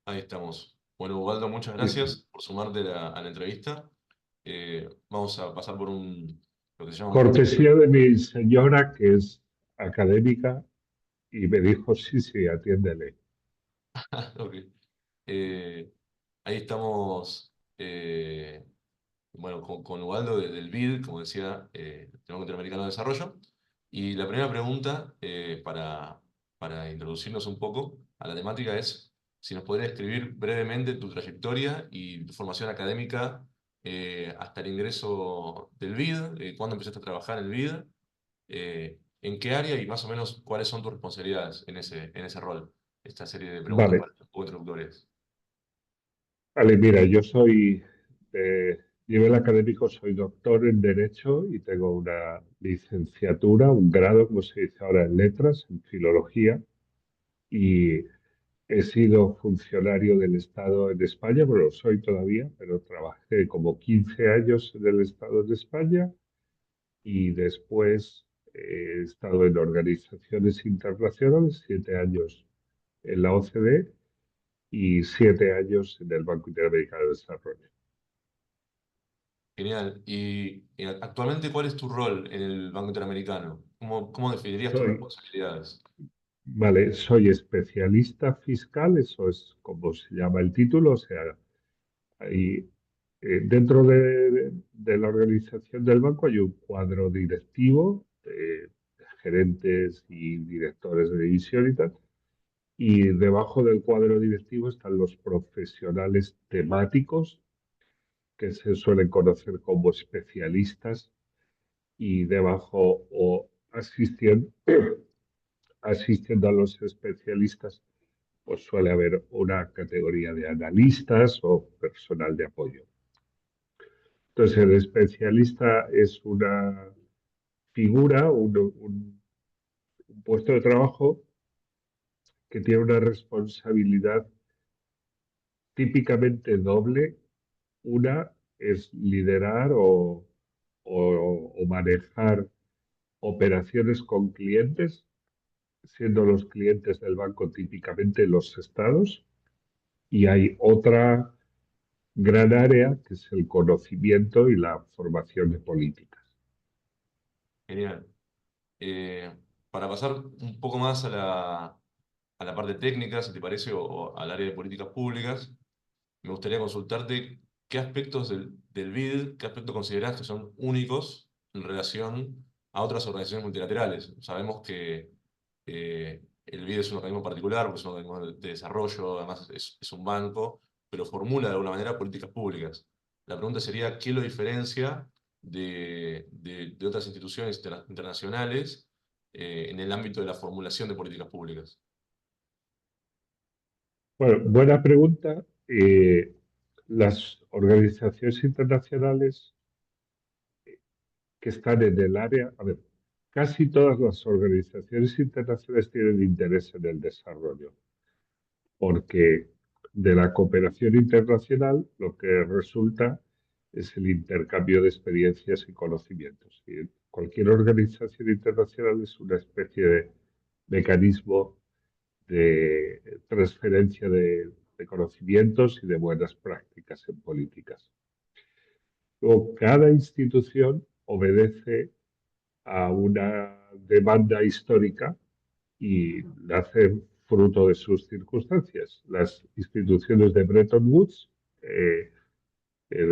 Ahí estamos. Bueno, Ubaldo, muchas Listo. gracias por sumarte a la entrevista. Vamos a pasar por lo que se llama un test. Cortesía de mi señora, que es académica, y me dijo, sí, sí, atiéndele. Ok. Eh, Ahí estamos, bueno, con Ubaldo del BID, como decía, Banco Interamericano de Desarrollo. Y la primera pregunta, para introducirnos un poco a la temática, es si nos podrías describir brevemente tu trayectoria y tu formación académica hasta el ingreso del BID, cuándo empezaste a trabajar en el BID, en qué área y más o menos cuáles son tus responsabilidades en ese rol. Esta serie de preguntas Vale, para un poco introductorias. vale, mira, yo soy de nivel académico, soy doctor en Derecho y tengo una licenciatura, un grado, como se dice ahora, en Letras, en Filología, y he sido funcionario del Estado en España, pero lo soy todavía, pero trabajé como 15 años en el Estado de España y después he estado en organizaciones internacionales, 7 años en la OCDE y 7 años en el Banco Interamericano de Desarrollo. Genial. Y actualmente, ¿cuál es tu rol en el Banco Interamericano? ¿Cómo definirías tus Soy, responsabilidades? vale, soy especialista fiscal, eso es como se llama el título, o sea, hay, dentro de la organización del banco hay un cuadro directivo, gerentes y directores de división y tal. Y debajo del cuadro directivo están los profesionales temáticos, que se suelen conocer como especialistas, y debajo o asistiendo a los especialistas, pues suele haber una categoría de analistas o personal de apoyo. Entonces, el especialista es una figura, un puesto de trabajo que tiene una responsabilidad típicamente doble. Una es liderar o manejar operaciones con clientes, siendo los clientes del banco típicamente los estados, y hay otra gran área que es el conocimiento y la formación de políticas. Genial. Eh, para pasar un poco más a la parte técnica, si te parece, o al área de políticas públicas, me gustaría consultarte qué aspectos del BID, qué aspectos considerás que son únicos en relación a otras organizaciones multilaterales. Sabemos que el BID es un organismo particular, porque es un organismo de desarrollo, además es un banco, pero formula de alguna manera políticas públicas. La pregunta sería, ¿qué lo diferencia de otras instituciones internacionales en el ámbito de la formulación de políticas públicas? Bueno, buena pregunta. Las organizaciones internacionales que están en el área, a ver, casi todas las organizaciones internacionales tienen interés en el desarrollo, porque de la cooperación internacional lo que resulta es el intercambio de experiencias y conocimientos. Y cualquier organización internacional es una especie de mecanismo de transferencia de conocimientos y de buenas prácticas en políticas. Luego, cada institución obedece a una demanda histórica y nace fruto de sus circunstancias. Las instituciones de Bretton Woods, eh,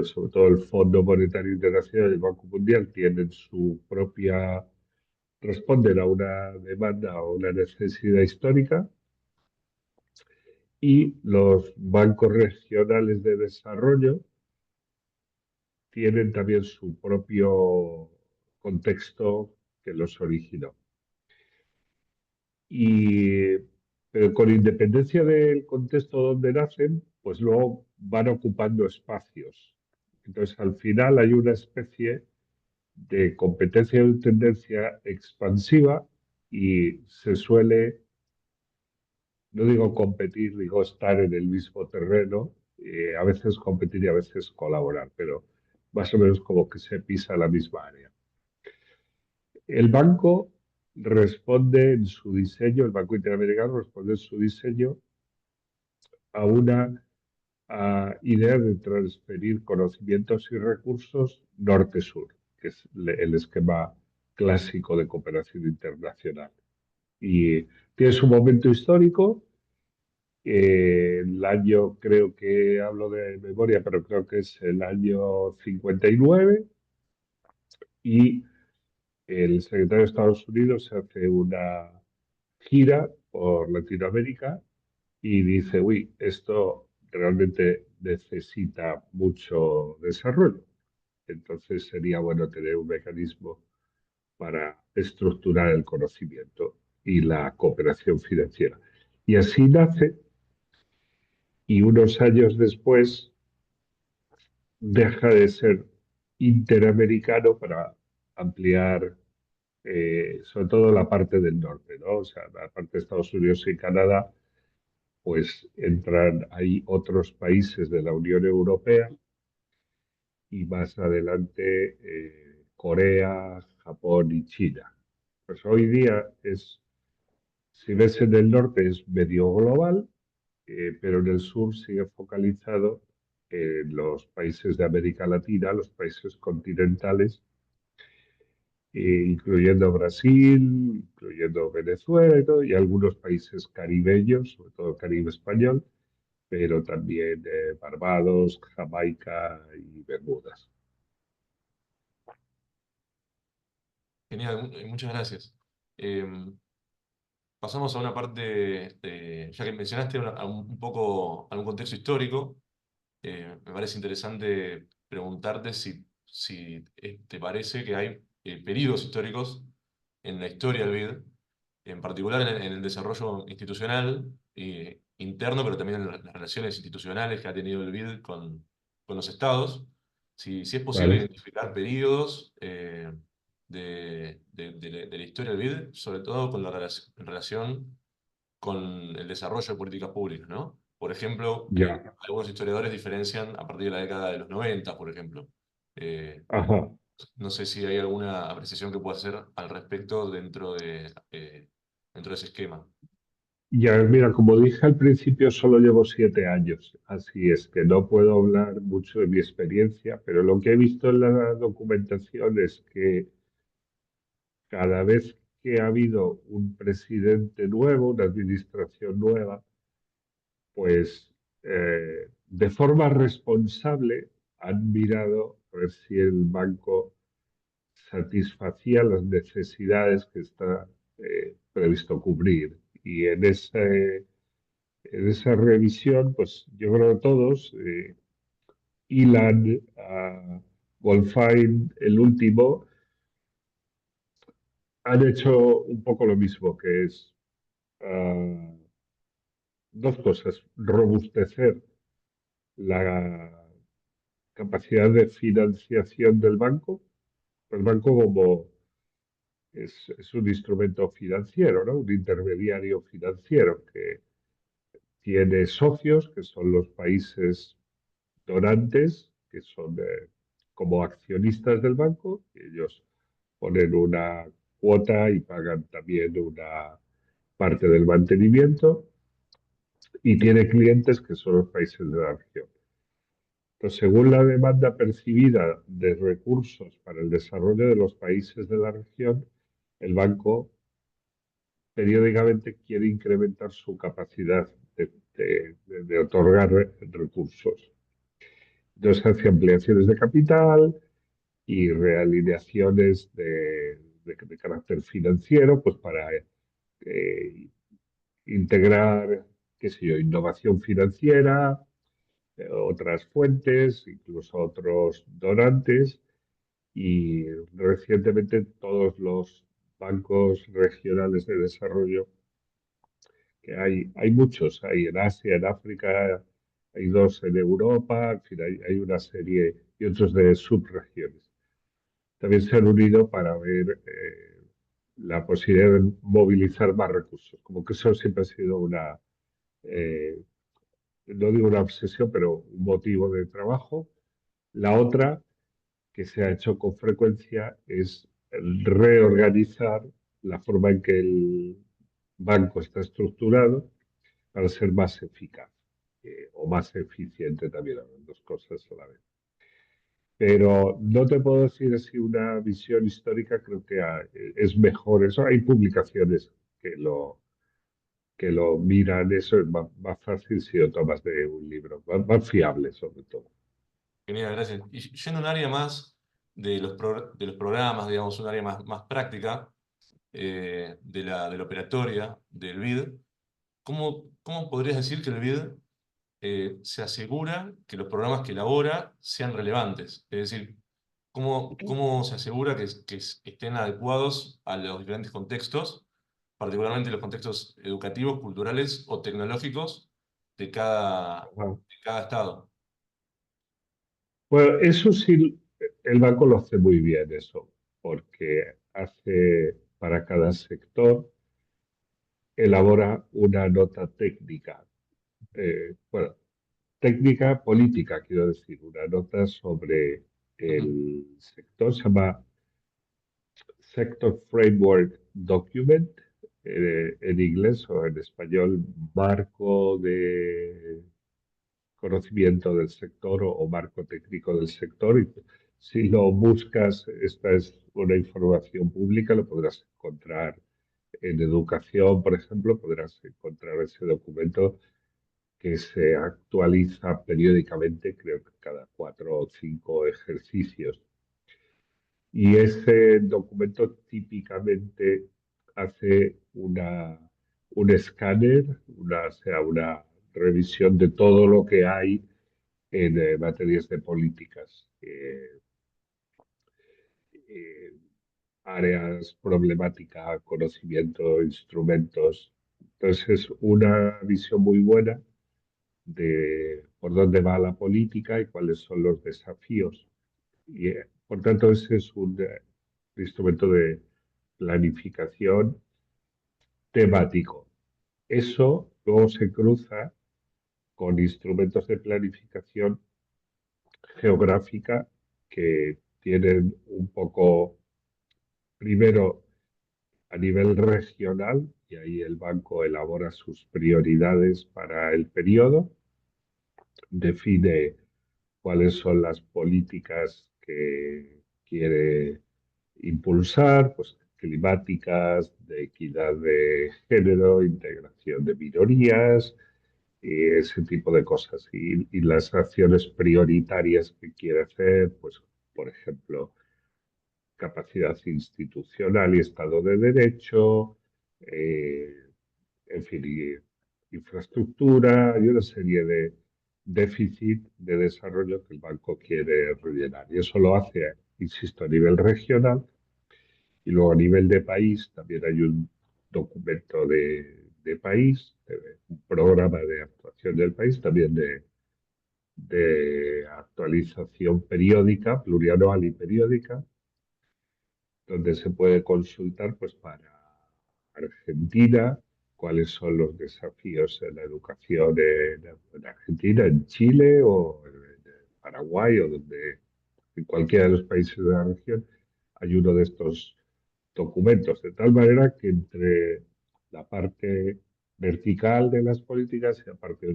sobre todo el Fondo Monetario Internacional y el Banco Mundial, tienen su propia, responden a una demanda o una necesidad histórica, y los bancos regionales de desarrollo tienen también su propio contexto que los originó. Y, pero con independencia del contexto donde nacen, pues luego van ocupando espacios. Entonces, al final hay una especie de competencia de tendencia expansiva y se suele, no digo competir, digo estar en el mismo terreno, a veces competir y a veces colaborar, pero más o menos como que se pisa la misma área. El banco responde en su diseño, el Banco Interamericano responde en su diseño a una idea de transferir conocimientos y recursos norte-sur, que es el esquema clásico de cooperación internacional. Y tiene su momento histórico. El año, creo que hablo de memoria, pero creo que es el año 59, y el secretario de Estados Unidos hace una gira por Latinoamérica y dice, uy, esto realmente necesita mucho desarrollo. Entonces sería bueno tener un mecanismo para estructurar el conocimiento y la cooperación financiera. Y así nace, y unos años después deja de ser interamericano para ampliar sobre todo la parte del norte, ¿no? O sea, la parte de Estados Unidos y Canadá, pues entran ahí otros países de la Unión Europea y más adelante Corea, Japón y China. Pues hoy día es, si ves en el norte es medio global, pero en el sur sigue focalizado en los países de América Latina, los países continentales, incluyendo Brasil, incluyendo Venezuela y todo, y algunos países caribeños, sobre todo el Caribe español, pero también Barbados, Jamaica y Bermudas. Genial, muchas gracias. Em, Pasamos a una parte, ya que mencionaste un poco algún contexto histórico. Me parece interesante preguntarte si te parece que hay periodos históricos en la historia del BID, en particular en el desarrollo institucional interno, pero también en las relaciones institucionales que ha tenido el BID con los estados. Si es posible ¿Vale? identificar periodos de la historia del BID, sobre todo con en relación con el desarrollo de políticas públicas, ¿no? Por ejemplo, Ya. algunos historiadores diferencian a partir de la década de los 90, por ejemplo. Eh, Ajá. no sé si hay alguna apreciación que pueda hacer al respecto dentro de ese esquema. Ya, mira, como dije al principio, solo llevo 7 años, así es que no puedo hablar mucho de mi experiencia, pero lo que he visto en la documentación es que cada vez que ha habido un presidente nuevo, una administración nueva, pues de forma responsable han mirado a ver si el banco satisfacía las necesidades que está previsto cubrir. Y en esa revisión, pues yo creo que todos, Ilan, Goldfein, el último, han hecho un poco lo mismo, que es uh, dos cosas: robustecer la capacidad de financiación del banco. El banco como es un instrumento financiero, ¿no? Un intermediario financiero que tiene socios, que son los países donantes, que son como accionistas del banco, y ellos ponen una cuota y pagan también una parte del mantenimiento, y tiene clientes que son los países de la región. Entonces, según la demanda percibida de recursos para el desarrollo de los países de la región, el banco periódicamente quiere incrementar su capacidad de otorgar recursos. Entonces hace ampliaciones de capital y realineaciones de carácter financiero, pues para eh, integrar, qué sé yo, innovación financiera, otras fuentes, incluso otros donantes. Y recientemente todos los bancos regionales de desarrollo, que hay muchos, hay en Asia, en África, hay dos en Europa, en fin, hay una serie y otros de subregiones. También se han unido para ver la posibilidad de movilizar más recursos. Como que eso siempre ha sido eh, no digo una obsesión, pero un motivo de trabajo. La otra, que se ha hecho con frecuencia, es el reorganizar la forma en que el banco está estructurado para ser más eficaz. o más eficiente también, las dos cosas a la vez. Pero no te puedo decir si una visión histórica creo que es mejor. Eso hay publicaciones que lo miran, eso es más fácil si lo tomas de un libro, más fiable sobre todo. Genial, gracias. Y yendo a un área más de los programas, digamos, un área más práctica, de la operatoria, del BID, ¿cómo podrías decir que el BID se asegura que los programas que elabora sean relevantes? Es decir, ¿cómo se asegura que estén adecuados a los diferentes contextos, particularmente los contextos educativos, culturales o tecnológicos Ajá. de cada estado? Bueno, eso sí, el banco lo hace muy bien eso, porque hace para cada sector, elabora una nota técnica, bueno, técnica política, quiero decir, una nota sobre Ujú. el sector, se llama Sector Framework Document, en inglés o en español, marco de conocimiento del sector o marco técnico del sector. Y si lo buscas, esta es una información pública, lo podrás encontrar en educación, por ejemplo, podrás encontrar ese documento que se actualiza periódicamente, creo que cada 4 o 5 ejercicios. Y ese documento típicamente hace un escáner, o sea, una revisión de todo lo que hay en materias de políticas, eh, áreas, problemática, conocimiento, instrumentos. Entonces es una visión muy buena de por dónde va la política y cuáles son los desafíos. Y, por tanto, ese es un instrumento de planificación temático. Eso luego se cruza con instrumentos de planificación geográfica que tienen un poco, primero, a nivel regional, y ahí el banco elabora sus prioridades para el periodo, define cuáles son las políticas que quiere impulsar, pues climáticas, de equidad de género, integración de minorías, y ese tipo de cosas. Y las acciones prioritarias que quiere hacer, pues, por ejemplo, capacidad institucional y Estado de Derecho, eh, en fin, infraestructura y una serie de déficit de desarrollo que el banco quiere rellenar. Y eso lo hace, insisto, a nivel regional y luego a nivel de país también hay un documento de país, un programa de actuación del país, también de actualización periódica, plurianual y periódica, donde se puede consultar pues para Argentina cuáles son los desafíos en la educación en Argentina, en Chile o en Paraguay o donde en cualquiera de los países de la región hay uno de estos documentos, de tal manera que entre la parte vertical de las políticas y la parte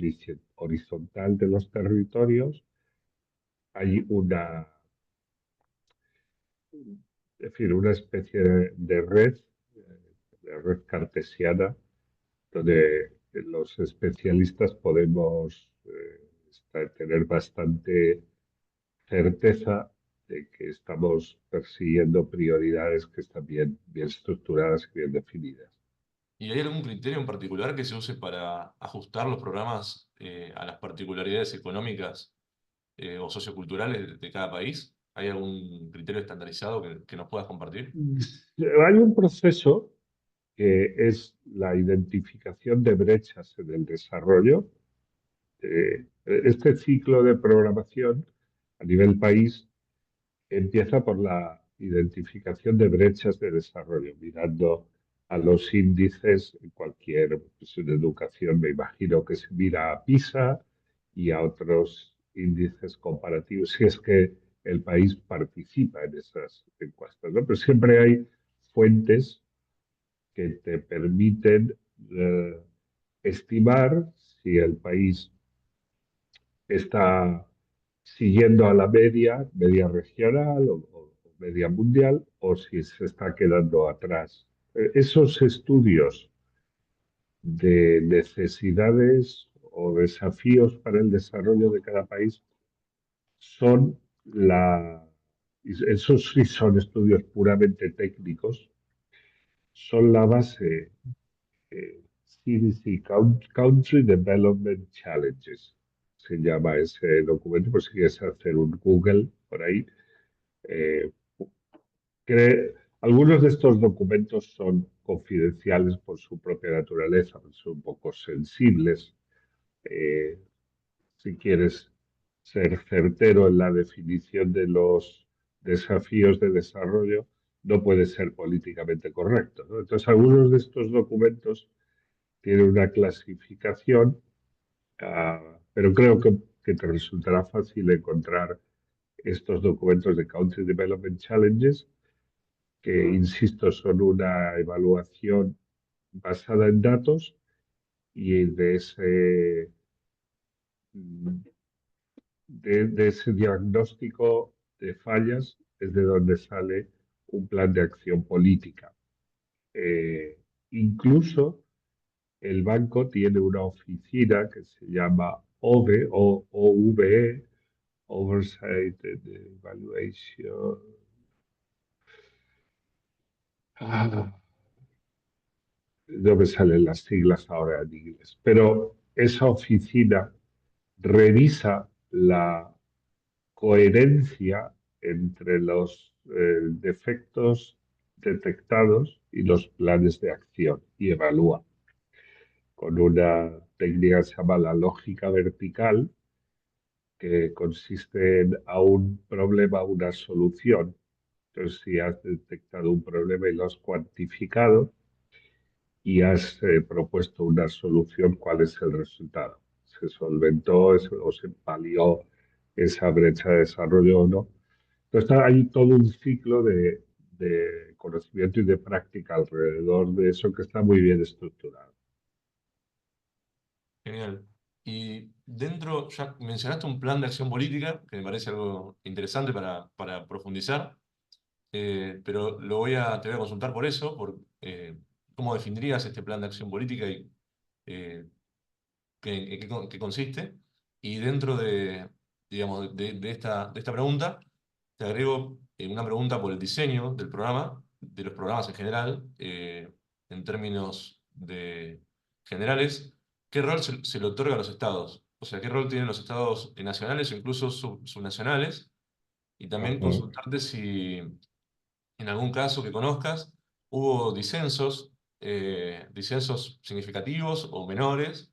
horizontal de los territorios hay es decir, una especie de red cartesiana, donde los especialistas podemos tener bastante certeza de que estamos persiguiendo prioridades que están bien estructuradas y bien definidas. ¿Y hay algún criterio en particular que se use para ajustar los programas a las particularidades económicas o socioculturales de cada país? ¿Hay algún criterio estandarizado que nos puedas compartir? Hay un proceso que es la identificación de brechas en el desarrollo. Este ciclo de programación a nivel país empieza por la identificación de brechas de desarrollo, mirando a los índices en cualquier pues, en educación, me imagino que se mira a PISA y a otros índices comparativos, si es que el país participa en esas encuestas, ¿no? Pero siempre hay fuentes que te permiten estimar si el país está siguiendo a la media regional o media mundial, o si se está quedando atrás. Esos estudios de necesidades o desafíos para el desarrollo de cada país son esos sí son estudios puramente técnicos, son la base CDC, Country Development Challenges, se llama ese documento, por si quieres hacer un Google por ahí. Eh, Algunos de estos documentos son confidenciales por su propia naturaleza, son un poco sensibles. Eh, si quieres ser certero en la definición de los desafíos de desarrollo, no puede ser políticamente correcto, ¿no? Entonces, algunos de estos documentos tienen una clasificación, pero creo que te resultará fácil encontrar estos documentos de Country Development Challenges, que, insisto, son una evaluación basada en datos y de ese diagnóstico de fallas es de donde sale un plan de acción política. Incluso el banco tiene una oficina que se llama OVE o OVE, Oversight and Evaluation. Ah, no me salen las siglas ahora en inglés, pero esa oficina revisa la coherencia entre los defectos detectados y los planes de acción y evalúa con una técnica que se llama la lógica vertical, que consiste en a un problema una solución. Entonces, si has detectado un problema y lo has cuantificado y has propuesto una solución, ¿cuál es el resultado? ¿Se solventó o se palió esa brecha de desarrollo o no? Entonces, hay todo un ciclo de conocimiento y de práctica alrededor de eso que está muy bien estructurado. Genial. Y dentro, ya mencionaste un plan de acción política, que me parece algo interesante para profundizar, pero te voy a consultar por eso, por cómo definirías este plan de acción política y eh, qué consiste. Y dentro de, digamos, de esta pregunta, te agrego una pregunta por el diseño del programa, de los programas en general, en términos generales. ¿Qué rol se le otorga a los estados? O sea, ¿qué rol tienen los estados nacionales o incluso subnacionales? Y también Ajá. consultarte si en algún caso que conozcas hubo disensos significativos o menores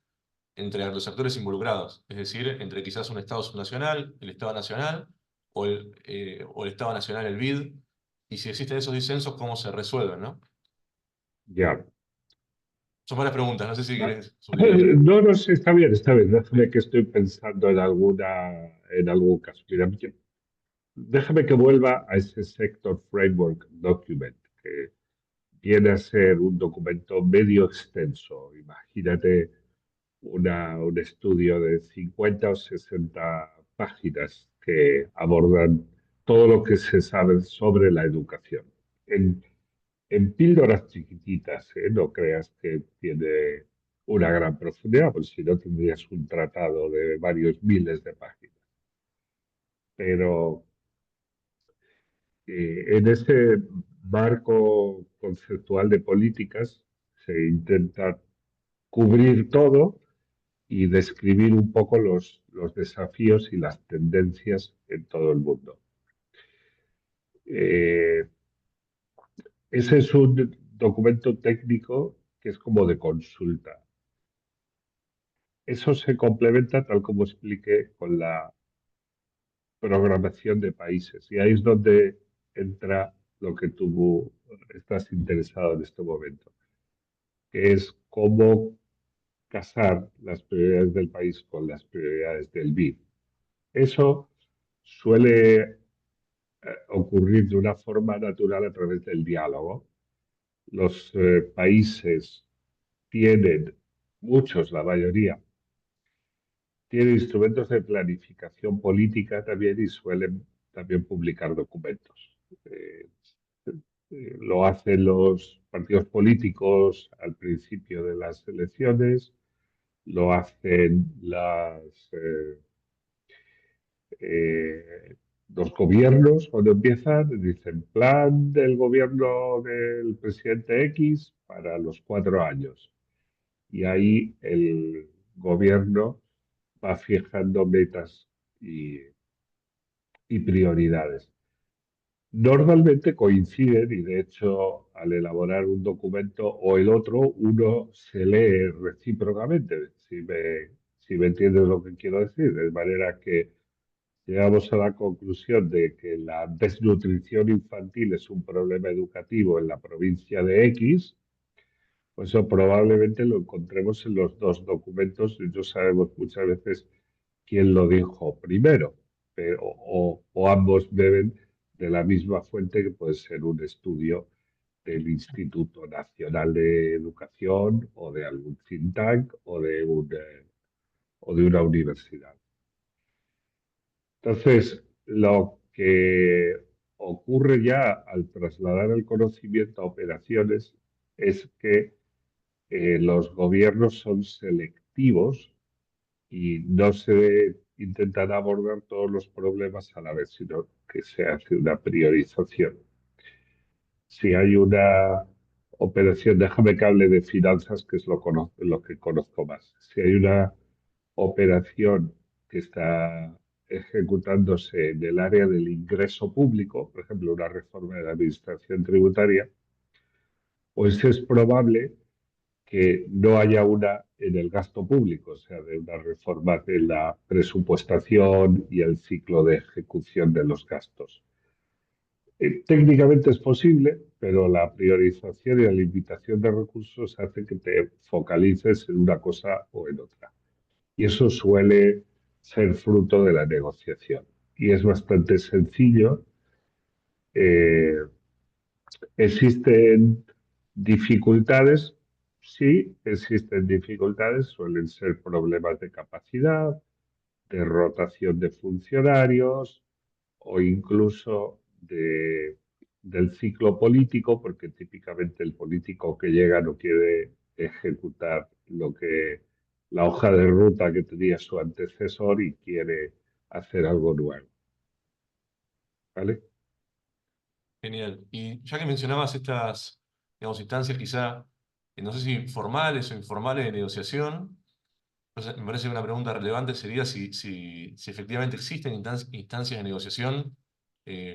entre los actores involucrados, es decir, entre quizás un Estado subnacional, el Estado nacional o el Estado nacional, el BID, y si existen esos disensos, cómo se resuelven, ¿no? Ya. Son varias preguntas, no sé si querés subdividir. No, no sé, está bien, está bien. Déjame que estoy pensando en algún caso. Mira, déjame que vuelva a ese Sector Framework Document, que viene a ser un documento medio extenso. Imagínate un estudio de 50 o 60 páginas que abordan todo lo que se sabe sobre la educación. En, en píldoras chiquititas, ¿eh? No creas que tiene una gran profundidad, porque si no tendrías un tratado de varios miles de páginas. Pero en ese marco conceptual de políticas se intenta cubrir todo y describir un poco los desafíos y las tendencias en todo el mundo. Eh, Ese es un documento técnico que es como de consulta. Eso se complementa, tal como expliqué, con la programación de países. Y ahí es donde entra lo que tú estás interesado en este momento, que es cómo casar las prioridades del país con las prioridades del BID. Eso suele ocurrir de una forma natural a través del diálogo. Los países tienen, muchos, la mayoría, tiene instrumentos de planificación política también y suelen también publicar documentos. Eh, lo hacen los partidos políticos al principio de las elecciones, lo hacen eh, los gobiernos cuando empiezan, dicen plan del gobierno del presidente X para los 4 años. Y ahí el gobierno va fijando metas y prioridades. Normalmente coinciden y de hecho al elaborar un documento o el otro, uno se lee recíprocamente, si me entiendes lo que quiero decir, de manera que llegamos a la conclusión de que la desnutrición infantil es un problema educativo en la provincia de X, pues eso probablemente lo encontremos en los dos documentos y no sabemos muchas veces quién lo dijo primero, o ambos beben de la misma fuente que puede ser un estudio del Instituto Nacional de Educación o de algún think tank o de una universidad. Entonces, lo que ocurre ya al trasladar el conocimiento a operaciones es que los gobiernos son selectivos y no se intentan abordar todos los problemas a la vez, sino que se hace una priorización. Si hay una operación, déjame que hable de finanzas, que es lo que conozco más. Si hay una operación que está ejecutándose en el área del ingreso público, por ejemplo, una reforma de la administración tributaria, pues es probable que no haya una en el gasto público, o sea, de una reforma de la presupuestación y el ciclo de ejecución de los gastos. Técnicamente es posible, pero la priorización y la limitación de recursos hace que te focalices en una cosa o en otra. Y eso suele ser fruto de la negociación. Y es bastante sencillo. Eh, ¿Existen dificultades? Sí, existen dificultades. Suelen ser problemas de capacidad, de rotación de funcionarios o incluso del ciclo político, porque típicamente el político que llega no quiere ejecutar la hoja de ruta que tenía su antecesor y quiere hacer algo nuevo. ¿Vale? Genial. Y ya que mencionabas estas, digamos, instancias quizá, no sé si formales o informales de negociación, pues, me parece que una pregunta relevante sería si efectivamente existen instancias de negociación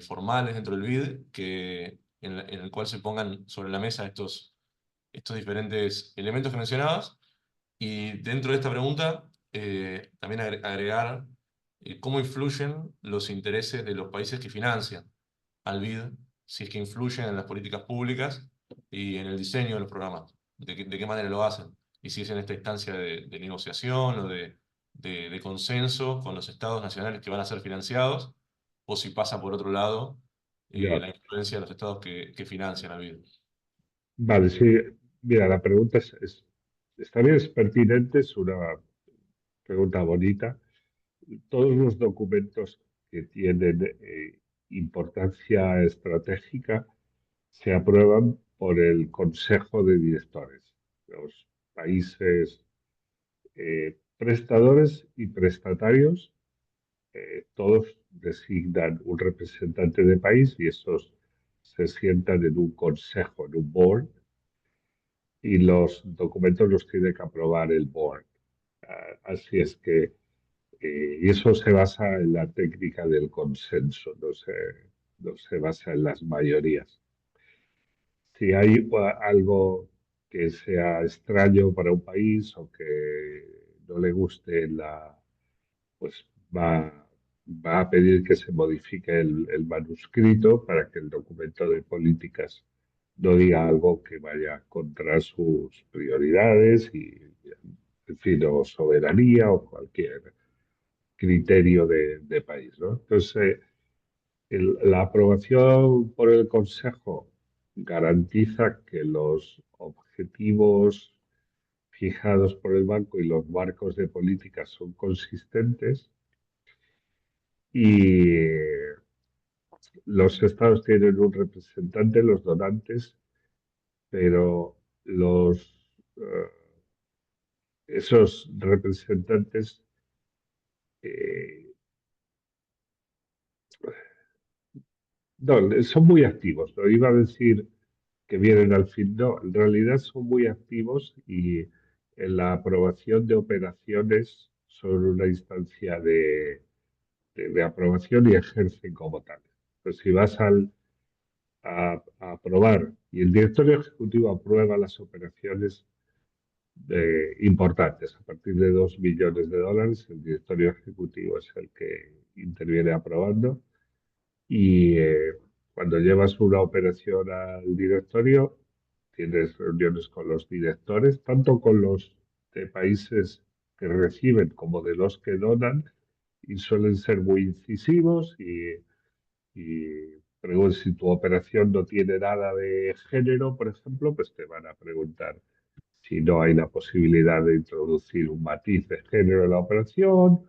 formales dentro del BID en el cual se pongan sobre la mesa estos diferentes elementos que mencionabas. Y dentro de esta pregunta, también agregar cómo influyen los intereses de los países que financian al BID, si es que influyen en las políticas públicas y en el diseño de los programas, de qué manera lo hacen, y si es en esta instancia de negociación o de consenso con los estados nacionales que van a ser financiados, o si pasa por otro lado Ya. la influencia de los estados que financian al BID. Vale, sí. Mira, la pregunta está bien, es pertinente, es una pregunta bonita. Todos los documentos que tienen importancia estratégica se aprueban por el Consejo de Directores. Los países prestadores y prestatarios, todos designan un representante de país y esos se sientan en un consejo, en un board, y los documentos los tiene que aprobar el board. Así es que y eso se basa en la técnica del consenso, no se basa en las mayorías. Si hay algo que sea extraño para un país o que no le guste pues va a pedir que se modifique el manuscrito para que el documento de políticas no diga algo que vaya contra sus prioridades en fin, o soberanía o cualquier criterio de país, ¿no? Entonces, la aprobación por el Consejo garantiza que los objetivos fijados por el banco y los marcos de política son consistentes y los estados tienen un representante, los donantes, pero esos representantes eh, no, son muy activos. No iba a decir que vienen al fin, no, en realidad son muy activos y en la aprobación de operaciones son una instancia de aprobación y ejercen como tales. Pues si vas a aprobar y el directorio ejecutivo aprueba las operaciones importantes, a partir de 2 millones de dólares, el directorio ejecutivo es el que interviene aprobando y cuando llevas una operación al directorio, tienes reuniones con los directores, tanto con los de países que reciben como de los que donan, y suelen ser muy incisivos y si tu operación no tiene nada de género, por ejemplo, pues te van a preguntar si no hay la posibilidad de introducir un matiz de género en la operación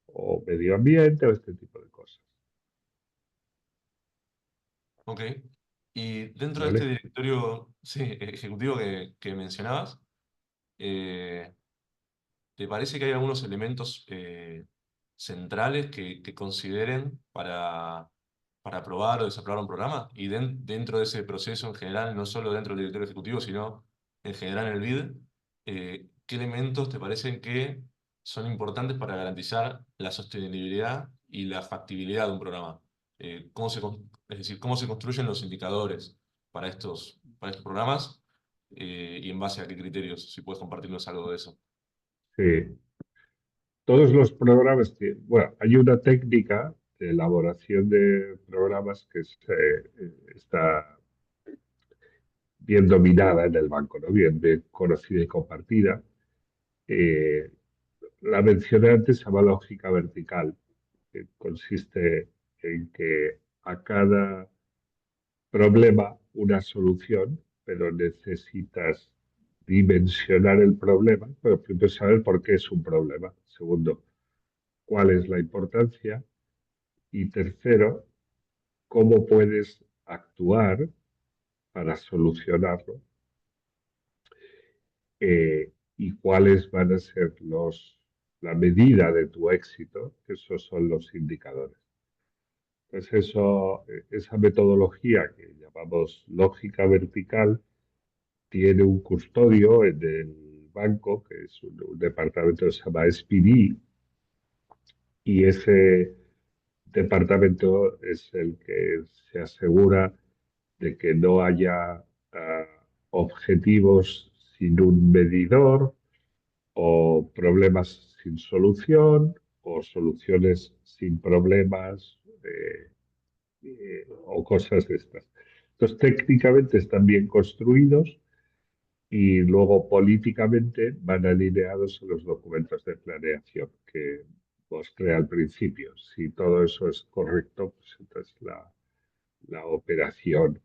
o medio ambiente o este tipo de cosas. Ok. Y dentro de este ¿Vale? directorio, sí, ejecutivo que mencionabas, eh, ¿te parece que hay algunos elementos centrales que consideren para aprobar o desaprobar un programa? Y dentro de ese proceso en general, no solo dentro del directorio ejecutivo, sino en general en el BID, ¿qué elementos te parecen que son importantes para garantizar la sostenibilidad y la factibilidad de un programa? Es decir, ¿cómo se construyen los indicadores para estos programas? Y en base a qué criterios, si puedes compartirnos algo de eso. Sí. Todos los programas bueno, hay una técnica de elaboración de programas que está bien dominada en el banco, ¿no? Bien conocida y compartida. Eh, la mencioné antes, se llama lógica vertical, que consiste en que a cada problema una solución, pero necesitas dimensionar el problema. Pero primero saber por qué es un problema. Segundo, cuál es la importancia. Y tercero, cómo puedes actuar para solucionarlo y cuáles van a ser la medida de tu éxito, que esos son los indicadores. Pues esa metodología que llamamos lógica vertical tiene un custodio en el banco, que es un departamento que se llama SPD, y ese departamento es el que se asegura de que no haya objetivos sin un medidor o problemas sin solución o soluciones sin problemas o cosas de estas. Entonces, técnicamente están bien construidos y luego políticamente van alineados en los documentos de planeación que mostré al principio. Si todo eso es correcto, pues entonces la operación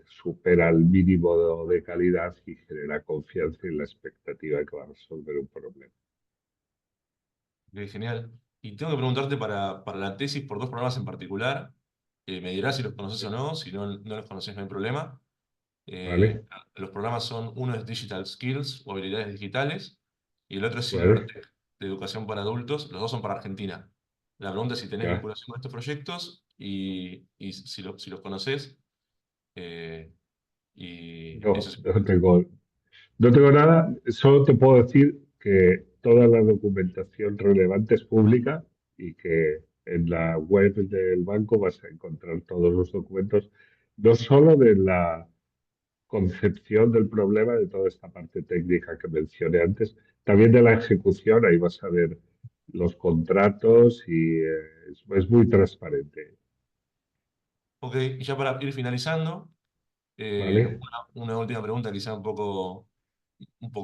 supera el mínimo de calidad y genera confianza y la expectativa de que va a resolver un problema. Ok, genial. Y tengo que preguntarte para la tesis por dos programas en particular. Me dirás si los conoces o no, si no, no los conoces no hay problema. ¿Vale? Los programas son, uno es Digital Skills o habilidades digitales y el otro es ¿Vale? CyberTech, de educación para adultos. Los dos son para Argentina. La pregunta es si tenés Ya. vinculación con estos proyectos y si los conoces. eh, y eso No, es. no tengo nada, solo te puedo decir que toda la documentación relevante es pública y que en la web del banco vas a encontrar todos los documentos, no solo de la concepción del problema, de toda esta parte técnica que mencioné antes, también de la ejecución, ahí vas a ver los contratos y es muy transparente, Ok, y ya para ir finalizando. ¿vale? Una última pregunta, quizá un poco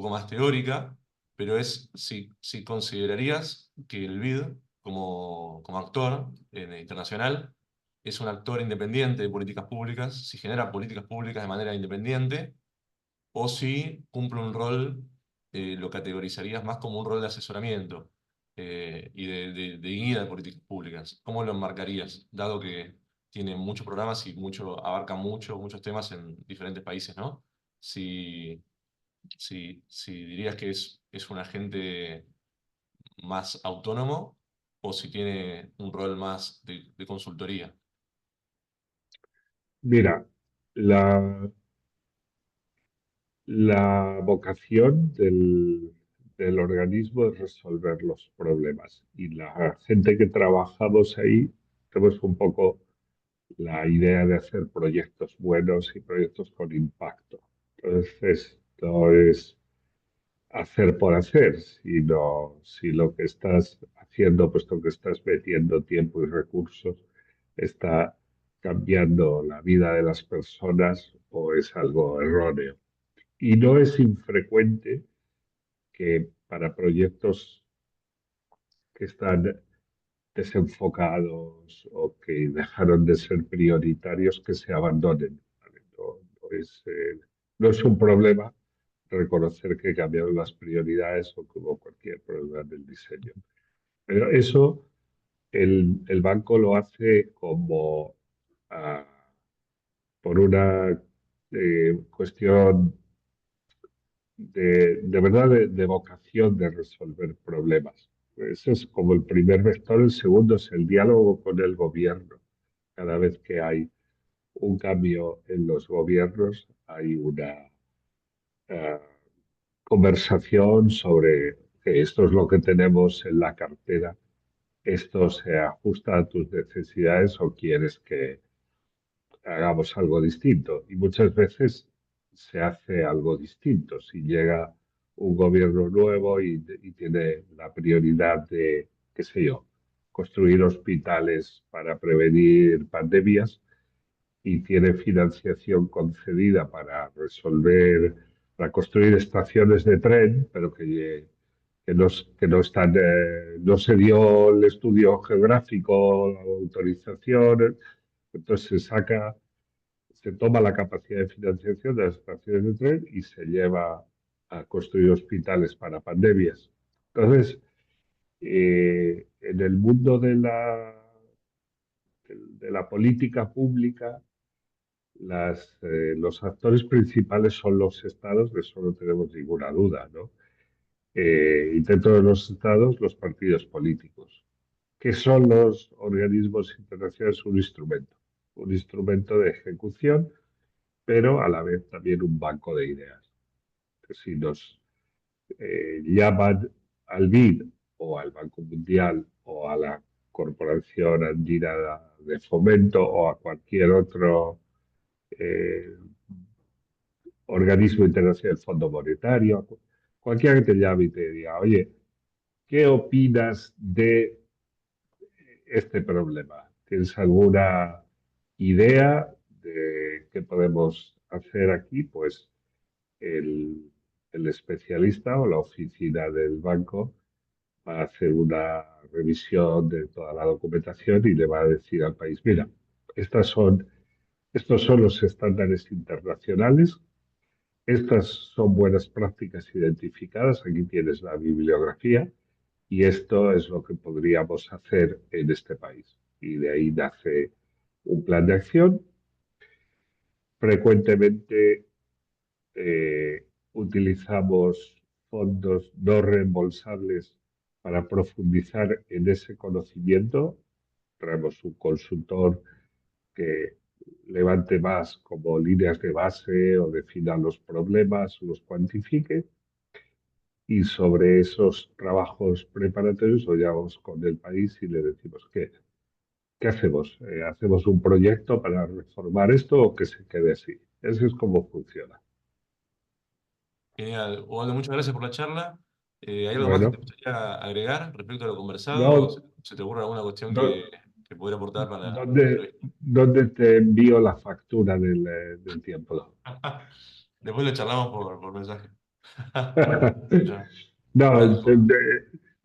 más teórica, pero es si considerarías que el BID, como actor internacional, es un actor independiente de políticas públicas, si genera políticas públicas de manera independiente, o si cumple un rol, lo categorizarías más como un rol de asesoramiento y de guía de políticas públicas. ¿Cómo lo enmarcarías, dado que tiene muchos programas y abarca muchos temas en diferentes países, ¿no? Si, si dirías que es un agente más autónomo o si tiene un rol más de consultoría. Mira, la, la vocación del organismo es resolver los problemas y la gente que trabajamos ahí tenemos un poco la idea de hacer proyectos buenos y proyectos con impacto. Entonces, no es hacer por hacer, sino si lo que estás haciendo, puesto que estás metiendo tiempo y recursos, está cambiando la vida de las personas o es algo erróneo. Y no es infrecuente que para proyectos que están desenfocados o que dejaron de ser prioritarios que se abandonen. ¿Vale? No es un problema reconocer que cambiaron las prioridades o que hubo cualquier problema en el diseño. Pero eso el banco lo hace como ah, por una cuestión de verdad de vocación de resolver problemas. Ese es como el primer vector. El segundo es el diálogo con el gobierno. Cada vez que hay un cambio en los gobiernos, hay una eh, conversación sobre que esto es lo que tenemos en la cartera, esto se ajusta a tus necesidades o quieres que hagamos algo distinto. Y muchas veces se hace algo distinto. Si llega un gobierno nuevo y tiene la prioridad de, qué sé yo, construir hospitales para prevenir pandemias y tiene financiación concedida para resolver, para construir estaciones de tren, pero que no están, no se dio el estudio geográfico, la autorización, entonces se toma la capacidad de financiación de las estaciones de tren y se lleva a construir hospitales para pandemias. Entonces, en el mundo de la política pública, los actores principales son los estados, de eso no tenemos ninguna duda, ¿no? Y dentro de los estados, los partidos políticos. ¿Qué son los organismos internacionales? Un instrumento de ejecución, pero a la vez también un banco de ideas. Que si nos llaman al BID o al Banco Mundial o a la Corporación Andina de Fomento o a cualquier otro eh, organismo internacional, el Fondo Monetario, cualquiera que te llame y te diga, oye, ¿qué opinas de este problema? ¿Tienes alguna idea de qué podemos hacer aquí? Pues el, el especialista o la oficina del banco va a hacer una revisión de toda la documentación y le va a decir al país, mira, estas son, estos son los estándares internacionales, estas son buenas prácticas identificadas, aquí tienes la bibliografía y esto es lo que podríamos hacer en este país. Y de ahí nace un plan de acción. Frecuentemente utilizamos fondos no reembolsables para profundizar en ese conocimiento. Traemos un consultor que levante más como líneas de base o defina los problemas, los cuantifique y sobre esos trabajos preparatorios lo llevamos con el país y le decimos ¿qué hacemos? ¿Hacemos un proyecto para reformar esto o que se quede así? Eso es como funciona. Genial. Osvaldo, muchas gracias por la charla. ¿Hay algo más que te Bueno, gustaría agregar respecto a lo conversado? ¿O no, se te ocurre alguna cuestión no, que pudiera aportar para la ¿dónde, entrevista? dónde te envío la factura del tiempo? Después lo charlamos por mensaje. Ya. No, Gracias, Osvaldo.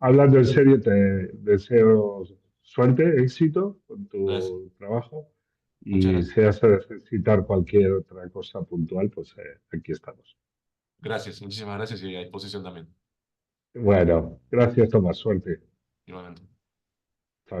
hablando en serio, te deseo suerte, éxito con Gracias. tu trabajo Muchas y gracias. si has de necesitar cualquier otra cosa puntual, pues aquí estamos. Gracias, muchísimas gracias y a disposición también, Bueno, gracias, Tomás, suerte. igualmente.